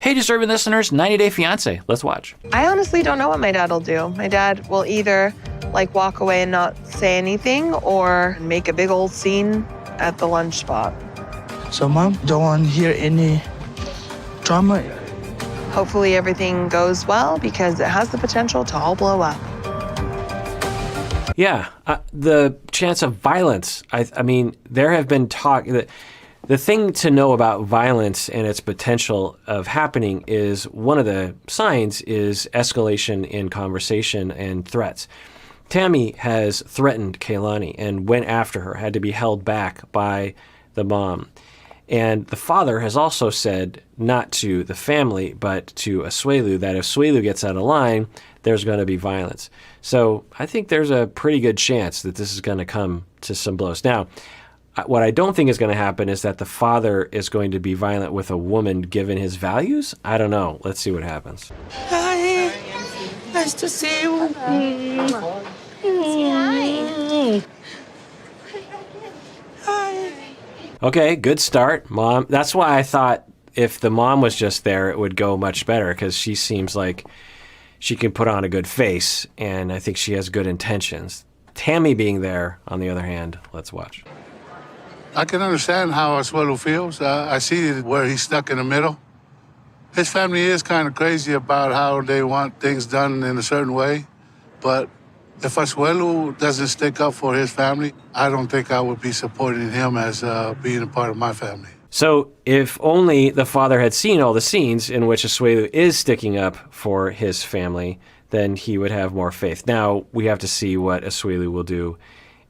Hey, Disturbing listeners, 90 Day Fiancé. Let's watch. I honestly don't know what my dad will do. My dad will either walk away and not say anything or make a big old scene at the lunch spot. So Mom, don't want to hear any drama. Hopefully everything goes well because it has the potential to all blow up. Yeah, the chance of violence. I mean, there have been talk. The thing to know about violence and its potential of happening is one of the signs is escalation in conversation and threats. Tammy has threatened Kalani and went after her, had to be held back by the mom. And the father has also said, not to the family, but to Asuelu, that if Asuelu gets out of line, there's going to be violence. So I think there's a pretty good chance that this is going to come to some blows. Now, what I don't think is going to happen is that the father is going to be violent with a woman given his values. I don't know. Let's see what happens. Hi. Nice to see you. Hi. Okay, good start, Mom. That's why I thought if the mom was just there, it would go much better because she seems like she can put on a good face, and I think she has good intentions. Tammy being there, on the other hand, let's watch. I can understand how Asuelu feels. I see where he's stuck in the middle. His family is kind of crazy about how they want things done in a certain way, but if Asuelu doesn't stick up for his family, I don't think I would be supporting him as being a part of my family. So if only the father had seen all the scenes in which Asuelu is sticking up for his family, then he would have more faith. Now, we have to see what Asuelu will do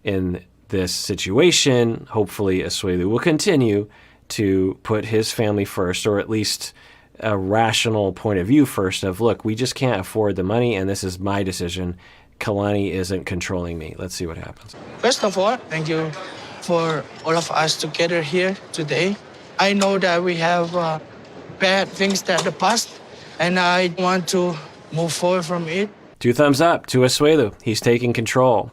in this situation. Hopefully, Asuelu will continue to put his family first, or at least a rational point of view first of, look, we just can't afford the money, and this is my decision. Kalani isn't controlling me. Let's see what happens. First of all, thank you for all of us together here today. I know that we have bad things that the past, and I want to move forward from it. 2 thumbs up to Asuelu. He's taking control.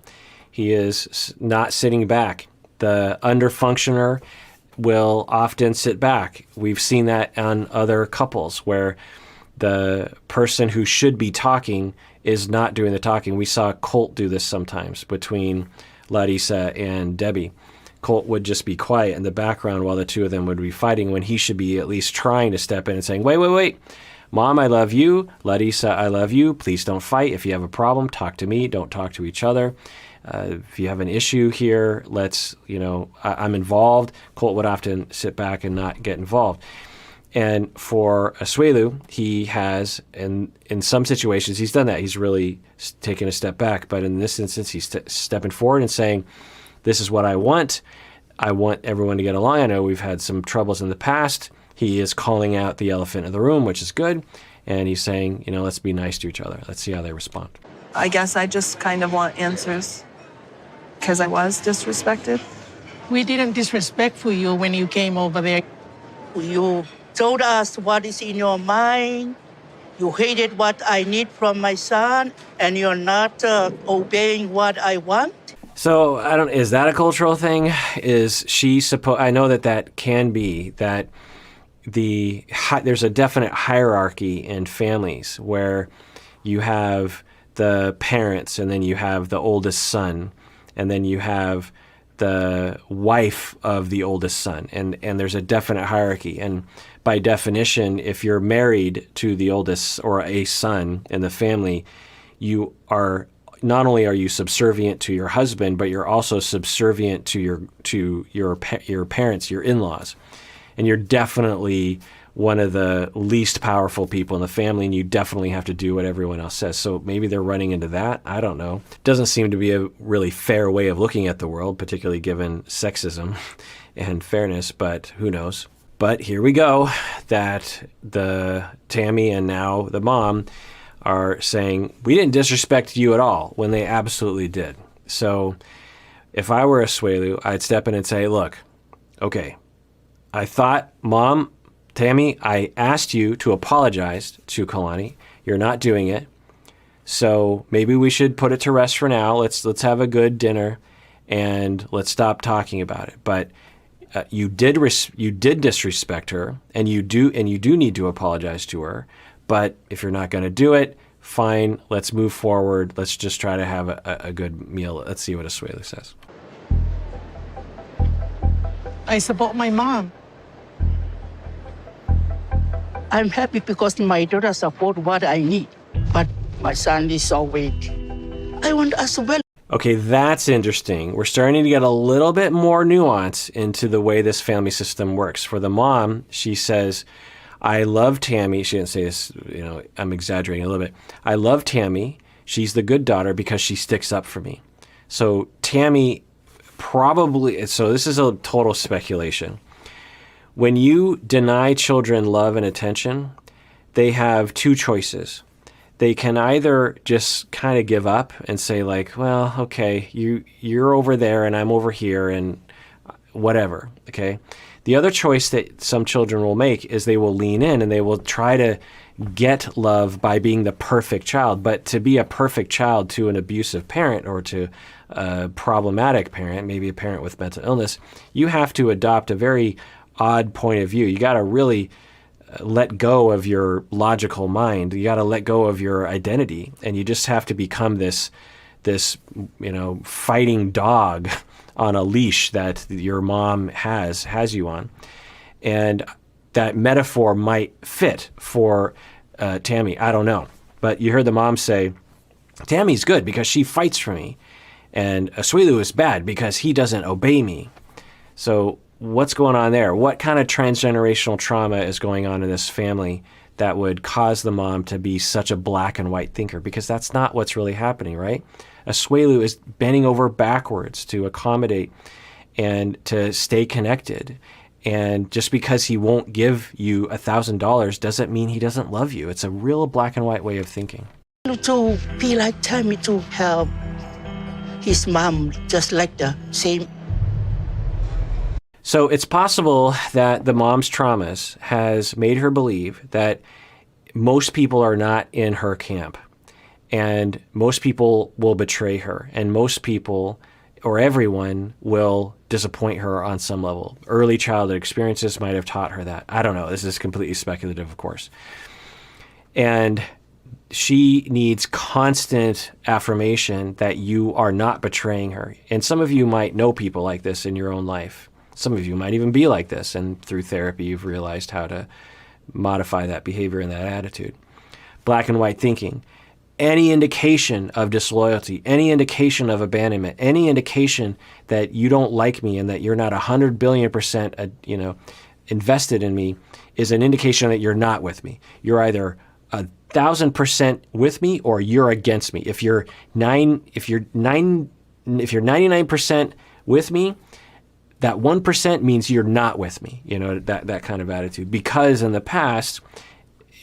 He is not sitting back. The underfunctioner will often sit back. We've seen that on other couples where the person who should be talking is not doing the talking. We saw Colt do this sometimes between Larissa and Debbie. Colt would just be quiet in the background while the two of them would be fighting when he should be at least trying to step in and saying, wait. Mom, I love you. Larissa, I love you. Please don't fight. If you have a problem, talk to me. Don't talk to each other. If you have an issue here, let's, I'm involved. Colt would often sit back and not get involved. And for Asuelu, he has, in some situations, he's done that. He's really taken a step back. But in this instance, he's stepping forward and saying, this is what I want. I want everyone to get along. I know we've had some troubles in the past. He is calling out the elephant in the room, which is good. And he's saying, let's be nice to each other. Let's see how they respond. I guess I just kind of want answers because I was disrespected. We didn't disrespect for you when you came over there. You told us what is in your mind. You hated what I need from my son, and you're not obeying what I want. So is that a cultural thing? Is she I know that can be that there's a definite hierarchy in families where you have the parents and then you have the oldest son and then you have the wife of the oldest son, and there's a definite hierarchy. And by definition, if you're married to the oldest or a son in the family, you are not only are you subservient to your husband, but you're also subservient to your parents, your in-laws, and you're definitely one of the least powerful people in the family, and you definitely have to do what everyone else says. So maybe they're running into that. I don't know. Doesn't seem to be a really fair way of looking at the world, particularly given sexism and fairness, but who knows? But here we go, that the Tammy and now the mom are saying, we didn't disrespect you at all, when they absolutely did. So if I were Asuelu, I'd step in and say, look, okay, I thought, Mom, Tammy, I asked you to apologize to Kalani. You're not doing it. So maybe we should put it to rest for now. Let's have a good dinner and let's stop talking about it. But you did disrespect her, and you do need to apologize to her. But if you're not going to do it, fine. Let's move forward. Let's just try to have a good meal. Let's see what Asuelu says. I support my mom. I'm happy because my daughter support what I need, but my son is always. I want as well. Okay, that's interesting. We're starting to get a little bit more nuance into the way this family system works. For the mom, she says, I love Tammy. She didn't say this, I'm exaggerating a little bit. I love Tammy. She's the good daughter because she sticks up for me. So Tammy probably, so this is a total speculation. When you deny children love and attention, they have two choices. They can either just kind of give up and say like, well, okay, you're over there and I'm over here and whatever, okay? The other choice that some children will make is they will lean in and they will try to get love by being the perfect child. But to be a perfect child to an abusive parent or to a problematic parent, maybe a parent with mental illness, you have to adopt a very odd point of view. You got to really let go of your logical mind. You got to let go of your identity, and you just have to become this fighting dog on a leash that your mom has you on. And that metaphor might fit for Tammy. I don't know. But you heard the mom say, Tammy's good because she fights for me. And Asuelu is bad because he doesn't obey me. So what's going on there? What kind of transgenerational trauma is going on in this family that would cause the mom to be such a black and white thinker? Because that's not what's really happening, right? Asuelu is bending over backwards to accommodate and to stay connected. And just because he won't give you $1,000 doesn't mean he doesn't love you. It's a real black and white way of thinking. To be like Tammy to help his mom, just like the same. So it's possible that the mom's traumas has made her believe that most people are not in her camp, and most people will betray her, and most people or everyone will disappoint her on some level. Early childhood experiences might have taught her that. I don't know. This is completely speculative, of course. And she needs constant affirmation that you are not betraying her. And some of you might know people like this in your own life. Some of you might even be like this, and through therapy you've realized how to modify that behavior and that attitude. Black and white thinking. Any indication of disloyalty, any indication of abandonment, any indication that you don't like me and that you're not 100 billion percent, invested in me is an indication that you're not with me. You're either 1,000% with me or you're against me. If you're 99% with me, that 1% means you're not with me, that kind of attitude. Because in the past,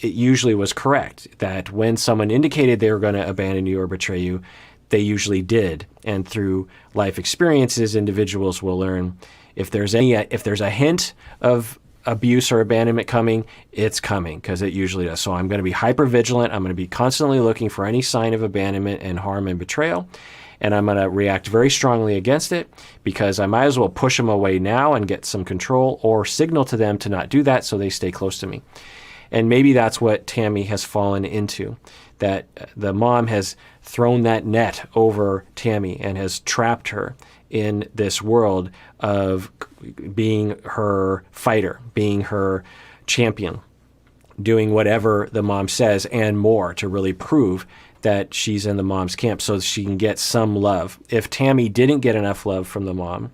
it usually was correct that when someone indicated they were going to abandon you or betray you, they usually did. And through life experiences, individuals will learn if there's a hint of abuse or abandonment coming, it's coming, because it usually does. So I'm going to be hyper vigilant. I'm going to be constantly looking for any sign of abandonment and harm and betrayal. And I'm going to react very strongly against it because I might as well push them away now and get some control, or signal to them to not do that so they stay close to me. And maybe that's what Tammy has fallen into, that the mom has thrown that net over Tammy and has trapped her in this world of being her fighter, being her champion, doing whatever the mom says and more to really prove that she's in the mom's camp so she can get some love. If Tammy didn't get enough love from the mom,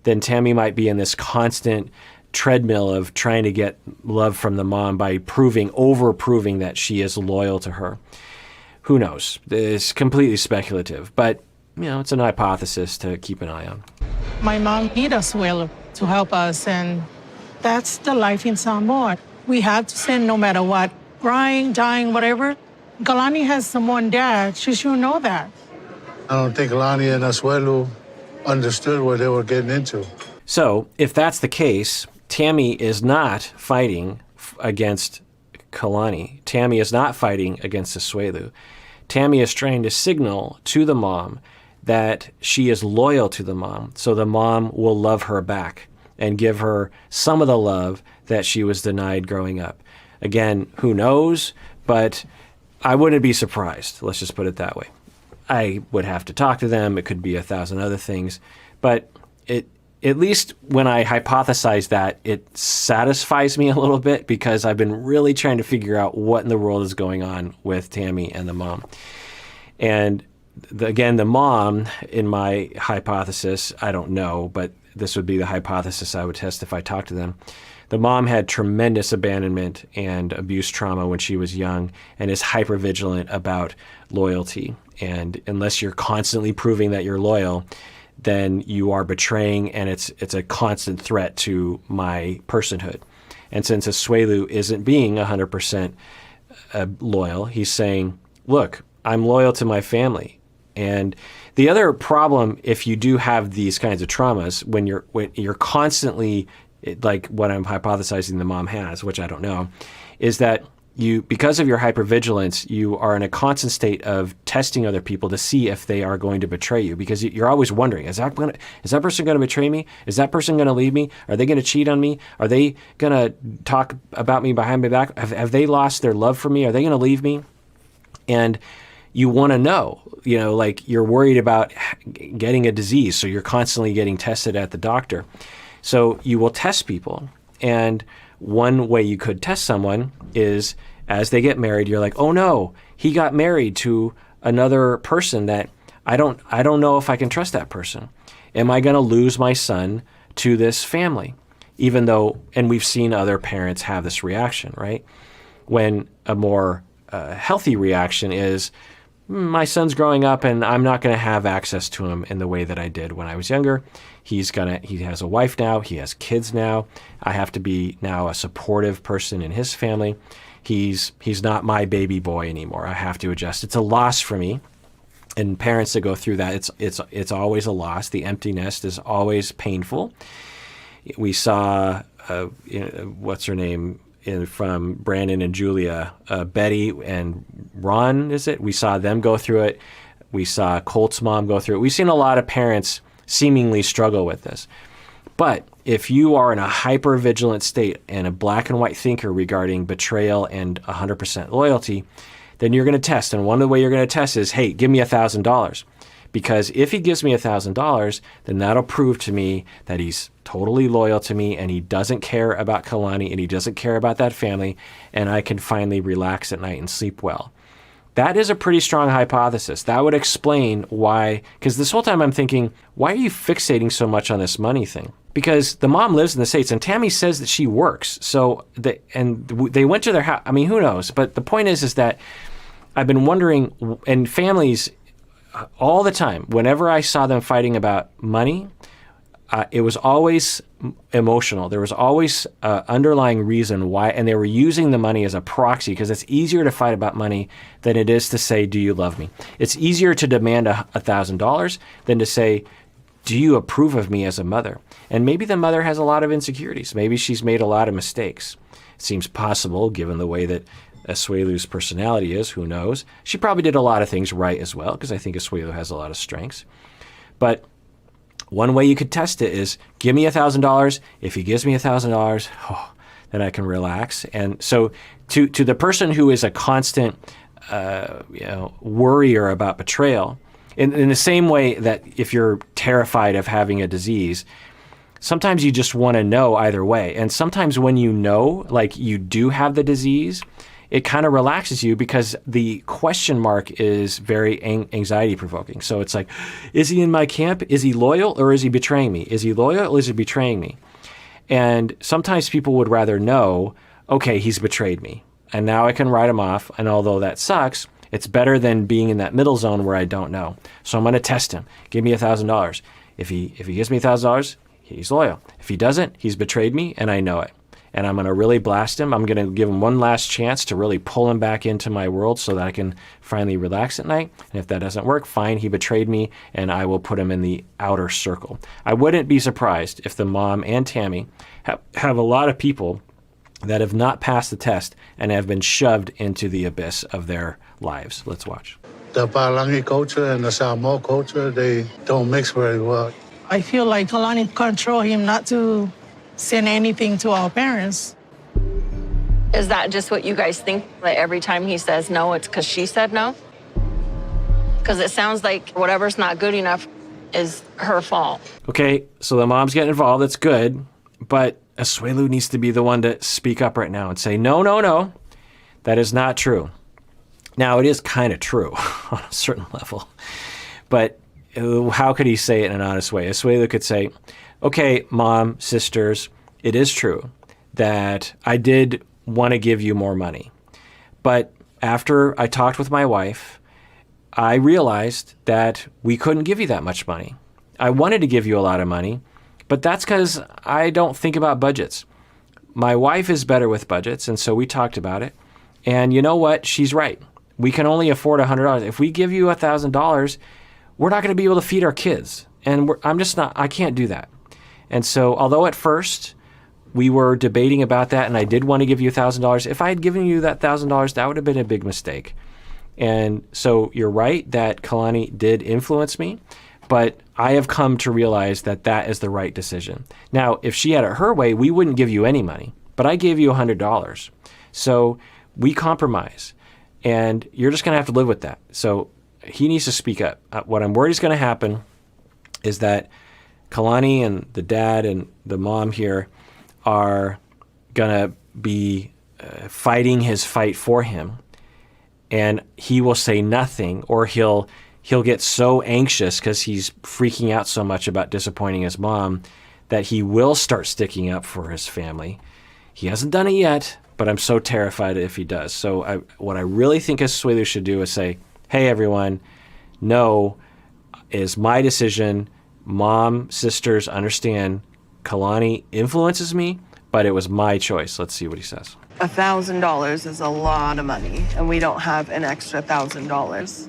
then Tammy might be in this constant treadmill of trying to get love from the mom by over-proving that she is loyal to her. Who knows? It's completely speculative, but it's an hypothesis to keep an eye on. My mom needs us well to help us, and that's the life in Samoa. We have to send no matter what, crying, dying, whatever. Kalani has someone dead. She should know that. I don't think Kalani and Asuelu understood what they were getting into. So if that's the case, Tammy is not fighting against Kalani. Tammy is not fighting against Asuelu. Tammy is trying to signal to the mom that she is loyal to the mom, so the mom will love her back. and give her some of the love that she was denied growing up. Again, who knows? But I wouldn't be surprised. Let's just put it that way. I would have to talk to them. It could be 1,000 other things. But at least when I hypothesize that, it satisfies me a little bit because I've been really trying to figure out what in the world is going on with Tammy and the mom. And again, the mom, in my hypothesis, I don't know, but this would be the hypothesis I would test if I talked to them. The mom had tremendous abandonment and abuse trauma when she was young and is hypervigilant about loyalty. And unless you're constantly proving that you're loyal, then you are betraying, and it's a constant threat to my personhood. And since Asuelu isn't being 100% loyal, he's saying, look, I'm loyal to my family. And the other problem, if you do have these kinds of traumas, when you're constantly, like what I'm hypothesizing the mom has, which I don't know, is that because of your hypervigilance, you are in a constant state of testing other people to see if they are going to betray you, because you're always wondering, is that person going to betray me? Is that person going to leave me? Are they going to cheat on me? Are they going to talk about me behind my back? Have they lost their love for me? Are they going to leave me? And you want to know, like you're worried about getting a disease, so you're constantly getting tested at the doctor. So you will test people, and one way you could test someone is as they get married, you're like, oh no, he got married to another person that I don't know if I can trust that person. Am I going to lose my son to this family? Even though, and we've seen other parents have this reaction, right? When a more healthy reaction is, my son's growing up and I'm not going to have access to him in the way that I did when I was younger. He has a wife now. He has kids now. I have to be now a supportive person in his family. He's not my baby boy anymore. I have to adjust. It's a loss for me. And parents that go through that, it's always a loss. The empty nest is always painful. We saw, what's her name? From Brandon and Julia, Betty and Ron, is it? We saw them go through it. We saw Colt's mom go through it. We've seen a lot of parents seemingly struggle with this. But if you are in a hyper-vigilant state and a black and white thinker regarding betrayal and 100% loyalty, then you're going to test. And one of the way you're going to test is, hey, give me $1,000. Because if he gives me $1,000, then that'll prove to me that he's totally loyal to me and he doesn't care about Kalani and he doesn't care about that family, and I can finally relax at night and sleep well. That is a pretty strong hypothesis. That would explain why, because this whole time I'm thinking, why are you fixating so much on this money thing? Because the mom lives in the States and Tammy says that she works. So, they went to their house. I mean, who knows? But the point is that I've been wondering, and families, all the time, whenever I saw them fighting about money, it was always emotional. There was always an underlying reason why, and they were using the money as a proxy, because it's easier to fight about money than it is to say, do you love me? It's easier to demand $1,000 than to say, do you approve of me as a mother? And maybe the mother has a lot of insecurities. Maybe she's made a lot of mistakes. It seems possible, given the way that Asuelu's personality is, who knows? She probably did a lot of things right as well, because I think Asuelu has a lot of strengths. But one way you could test it is, give me $1,000. If he gives me $1,000, then I can relax. And so to the person who is a constant worrier about betrayal, in the same way that if you're terrified of having a disease, sometimes you just want to know either way. And sometimes when you know, like you do have the disease, it kind of relaxes you because the question mark is very anxiety provoking. So it's like, is he in my camp? Is he loyal or is he betraying me? Is he loyal or is he betraying me? And sometimes people would rather know, okay, he's betrayed me. And now I can write him off. And although that sucks, it's better than being in that middle zone where I don't know. So I'm going to test him. Give me $1,000. If he gives me $1,000, he's loyal. If he doesn't, he's betrayed me and I know it. And I'm going to really blast him. I'm going to give him one last chance to really pull him back into my world so that I can finally relax at night. And if that doesn't work, fine, he betrayed me, and I will put him in the outer circle. I wouldn't be surprised if the mom and Tammy have a lot of people that have not passed the test and have been shoved into the abyss of their lives. Let's watch. The Palangi culture and the Samoa culture, they don't mix very well. I feel like Kalani control him not to send anything to our parents. Is that just what you guys think? That every time he says no, it's because she said no? Because it sounds like whatever's not good enough is her fault. Okay, so the mom's getting involved. That's good. But Asuelu needs to be the one to speak up right now and say, no, no, no, that is not true. Now, it is kind of true on a certain level. But how could he say it in an honest way? Asuelu could say, okay, mom, sisters, it is true that I did want to give you more money. But after I talked with my wife, I realized that we couldn't give you that much money. I wanted to give you a lot of money, but that's because I don't think about budgets. My wife is better with budgets, and so we talked about it. And you know what? She's right. We can only afford $100. If we give you $1,000, we're not going to be able to feed our kids. And I can't do that. And so although at first we were debating about that, and I did want to give you $1,000, if I had given you that $1,000, that would have been a big mistake. And so you're right that Kalani did influence me, but I have come to realize that that is the right decision. Now, if she had it her way, we wouldn't give you any money, but I gave you $100. So we compromise, and you're just going to have to live with that. So he needs to speak up. What I'm worried is going to happen is that Kalani and the dad and the mom here are going to be fighting his fight for him, and he will say nothing, or he'll get so anxious because he's freaking out so much about disappointing his mom that he will start sticking up for his family. He hasn't done it yet, but I'm so terrified if he does. So what I really think Asuelu should do is say, hey, everyone, no is my decision. Mom, sisters, understand Kalani influences me, but it was my choice. Let's see what he says. $1,000 is a lot of money, and we don't have an extra $1,000.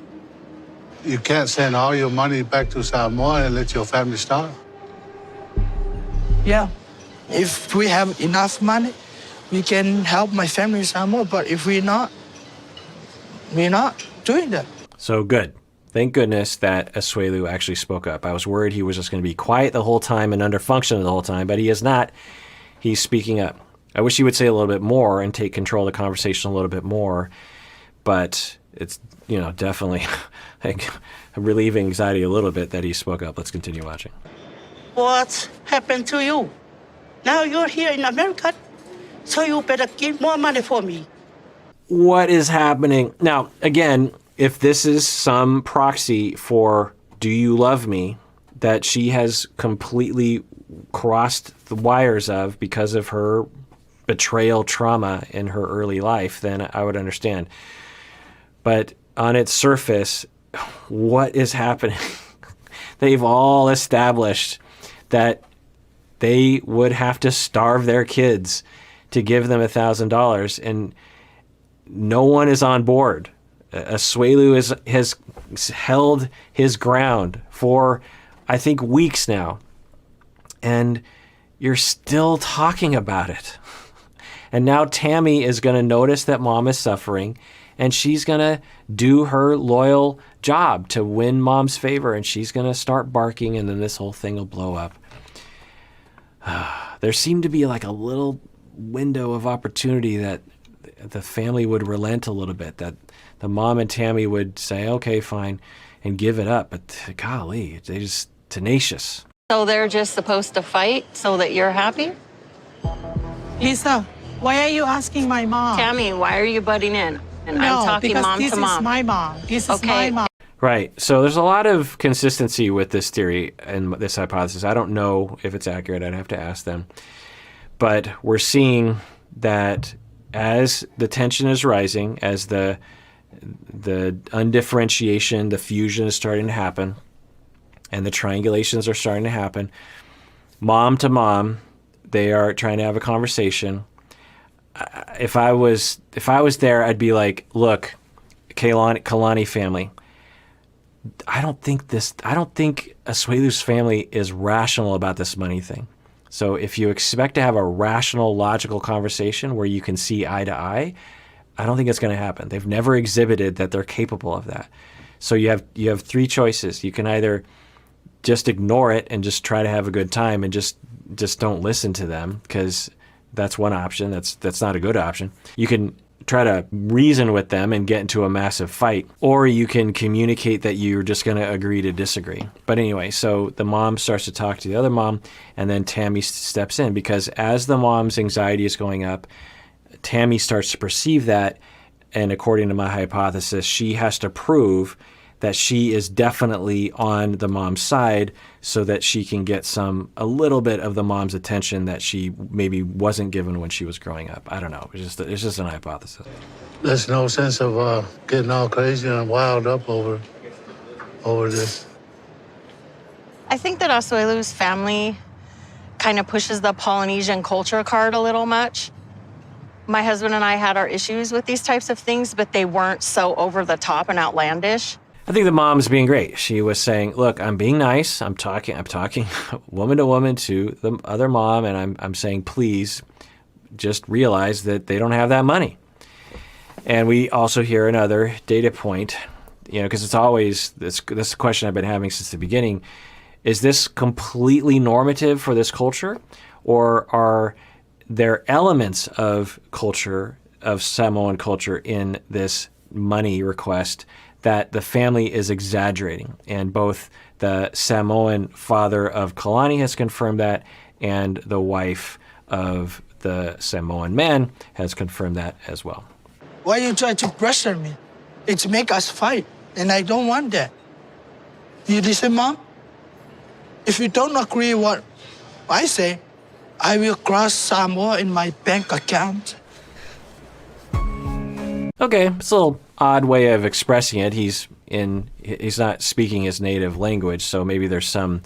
You can't send all your money back to Samoa and let your family starve. Yeah. If we have enough money, we can help my family some more. But if we're not doing that. So good. Thank goodness that Asuelu actually spoke up. I was worried he was just going to be quiet the whole time and underfunctioning the whole time, but he is not. He's speaking up. I wish he would say a little bit more and take control of the conversation a little bit more, but it's, definitely relieving anxiety a little bit that he spoke up. Let's continue watching. What happened to you? Now you're here in America, so you better give more money for me. What is happening? Now, again, if this is some proxy for do you love me that she has completely crossed the wires of because of her betrayal trauma in her early life, then I would understand. But on its surface, what is happening? They've all established that they would have to starve their kids to give them $1,000, and no one is on board. Asuelu has held his ground for, I think, weeks now, and you're still talking about it. And now Tammy is going to notice that mom is suffering, and she's going to do her loyal job to win mom's favor, and she's going to start barking, and then this whole thing will blow up. There seemed to be like a little window of opportunity that the family would relent a little bit, that the mom and Tammy would say, okay, fine, and give it up. But golly, they just tenacious. So they're just supposed to fight so that you're happy? Lisa, why are you asking my mom? Tammy, why are you butting in? And No, I'm talking because mom this to is mom. my mom. This is Okay. my mom. Right. So there's a lot of consistency with this theory and this hypothesis. I don't know if it's accurate. I'd have to ask them. But we're seeing that as the tension is rising, as the undifferentiation, the fusion is starting to happen, and the triangulations are starting to happen, mom to mom, they are trying to have a conversation. If I was there, I'd be like, look, Kalani family, I don't think Asuelu's family is rational about this money thing. So if you expect to have a rational, logical conversation where you can see eye to eye, I don't think it's going to happen. They've never exhibited that they're capable of that. So you have three choices. You can either just ignore it and just try to have a good time and just just don't listen to them, because that's one option. That's not a good option. You can try to reason with them and get into a massive fight, or you can communicate that you're just going to agree to disagree. But anyway, so the mom starts to talk to the other mom, and then Tammy steps in, because as the mom's anxiety is going up, Tammy starts to perceive that, and according to my hypothesis, she has to prove that she is definitely on the mom's side so that she can get a little bit of the mom's attention that she maybe wasn't given when she was growing up. I don't know. It's just an hypothesis. There's no sense of getting all crazy and wild up over this. I think that Asuelu's family kind of pushes the Polynesian culture card a little much. My husband and I had our issues with these types of things, but they weren't so over the top and outlandish. I think the mom's being great. She was saying, look, I'm being nice. I'm talking woman to woman to the other mom, and I'm saying, please just realize that they don't have that money. And we also hear another data point, because it's always this question I've been having since the beginning. Is this completely normative for this culture, or are there elements of culture, of Samoan culture, in this money request that the family is exaggerating? And both the Samoan father of Kalani has confirmed that, and the wife of the Samoan man has confirmed that as well. Why you try to pressure me? It's make us fight, and I don't want that. You listen, Mom? If you don't agree what I say, I will cross Samoa in my bank account. Okay, it's a little odd way of expressing it. He's not speaking his native language, so maybe there's some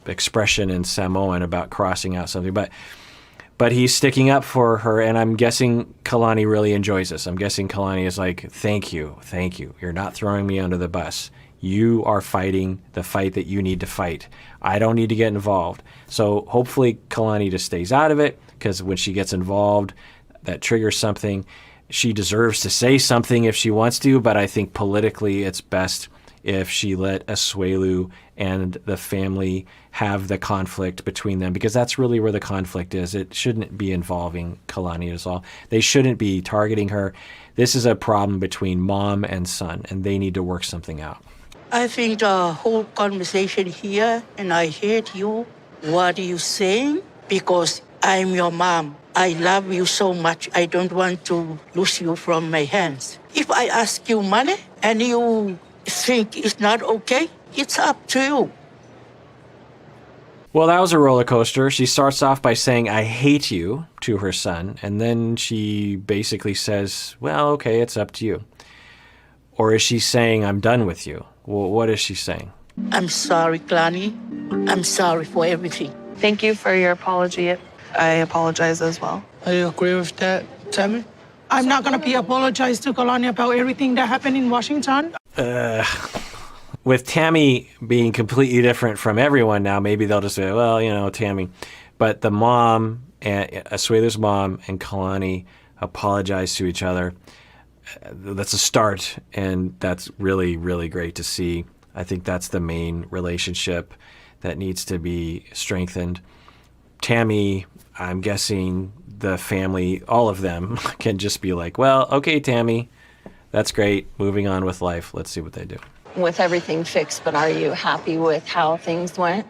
expression in Samoan about crossing out something. But he's sticking up for her, and I'm guessing Kalani really enjoys this. I'm guessing Kalani is like, thank you. You're not throwing me under the bus. You are fighting the fight that you need to fight. I don't need to get involved. So hopefully Kalani just stays out of it, because when she gets involved, that triggers something. She deserves to say something if she wants to, but I think politically it's best if she let Asuelu and the family have the conflict between them, because that's really where the conflict is. It shouldn't be involving Kalani at all. They shouldn't be targeting her. This is a problem between mom and son, and they need to work something out. I think the whole conversation here, and I heard you, what you saying, because I'm your mom. I love you so much. I don't want to lose you from my hands. If I ask you money and you think it's not okay, it's up to you. Well, that was a roller coaster. She starts off by saying, I hate you, to her son, and then she basically says, well, okay, it's up to you. Or is she saying, I'm done with you? Well, what is she saying? I'm sorry, Kalani. I'm sorry for everything. Thank you for your apology. I apologize as well. Are you agree with that, Tammy? I'm not going to be apologize to Kalani about everything that happened in Washington. With Tammy being completely different from everyone now, maybe they'll just say, well, Tammy. But the mom, Asuelu's mom and Kalani apologize to each other. That's a start, and that's really, really great to see. I think that's the main relationship that needs to be strengthened. Tammy, I'm guessing the family, all of them, can just be like, well, okay, Tammy, that's great. Moving on with life. Let's see what they do. With everything fixed, but are you happy with how things went?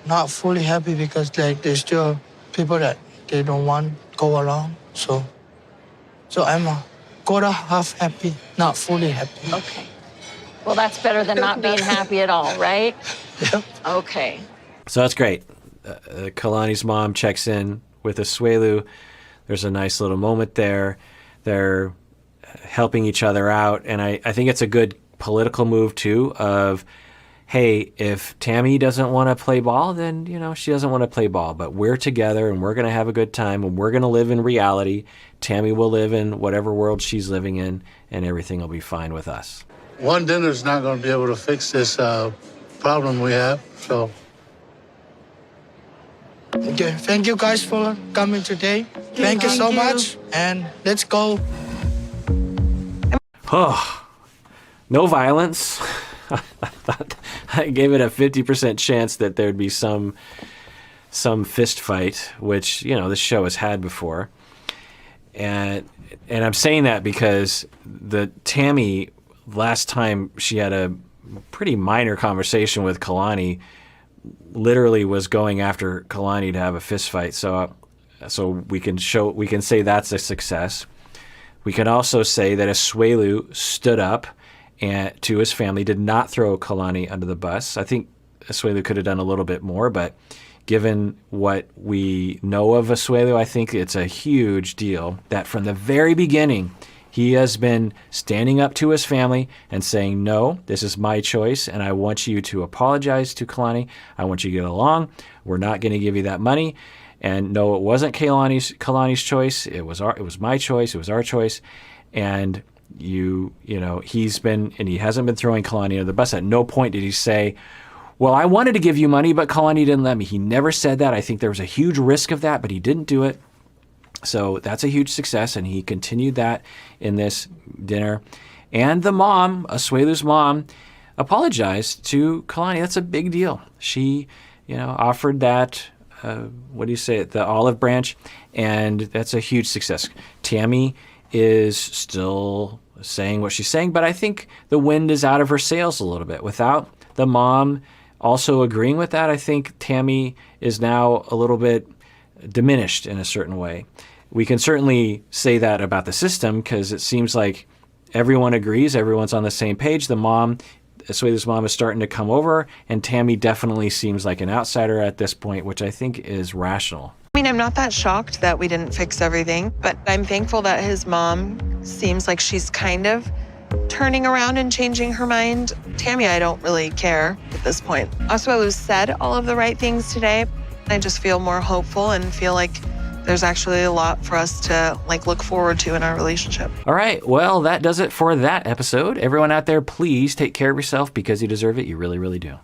Not fully happy, because there's still people that they don't want to go along. So I'm quarter half happy, not fully happy. Okay. Well, that's better than not being happy at all, right? Yep. Okay. So that's great. Kalani's mom checks in with Asuelu. There's a nice little moment there. They're helping each other out. And I think it's a good political move, too, of, hey, if Tammy doesn't want to play ball, then, she doesn't want to play ball. But we're together, and we're going to have a good time, and we're going to live in reality. Tammy will live in whatever world she's living in, and everything will be fine with us. One dinner's not going to be able to fix this problem we have, so. Okay, thank you guys for coming today. Thank you so much, and let's go. Oh, no violence. I gave it a 50% chance that there'd be some some fist fight, which, you know, this show has had before. And I'm saying that because Tammy, last time she had a pretty minor conversation with Kalani, literally was going after Kalani to have a fist fight. So we can say that's a success. We can also say that Asuelu stood up to his family, did not throw Kalani under the bus. I think Asuelu could have done a little bit more, but given what we know of Asuelu, I think it's a huge deal that from the very beginning, he has been standing up to his family and saying, no, this is my choice, and I want you to apologize to Kalani. I want you to get along. We're not going to give you that money. And no, it wasn't Kalani's choice. It was my choice. It was our choice. And he hasn't been throwing Kalani under the bus. At no point did he say, well, I wanted to give you money, but Kalani didn't let me. He never said that. I think there was a huge risk of that, but he didn't do it. So that's a huge success, and he continued that in this dinner. And the mom, Asuelu's mom, apologized to Kalani. That's a big deal. She, offered that, the olive branch, and that's a huge success. Tammy is still saying what she's saying, but I think the wind is out of her sails a little bit. Without the mom also agreeing with that, I think Tammy is now a little bit diminished in a certain way. We can certainly say that about the system because it seems like everyone agrees, everyone's on the same page. The mom, Asuelu's mom, is starting to come over, and Tammy definitely seems like an outsider at this point, which I think is rational. I mean, I'm not that shocked that we didn't fix everything, but I'm thankful that his mom seems like she's kind of turning around and changing her mind. Tammy, I don't really care at this point. Asuelu said all of the right things today. I just feel more hopeful and feel like there's actually a lot for us to look forward to in our relationship. All right. Well, that does it for that episode. Everyone out there, please take care of yourself because you deserve it. You really, really do.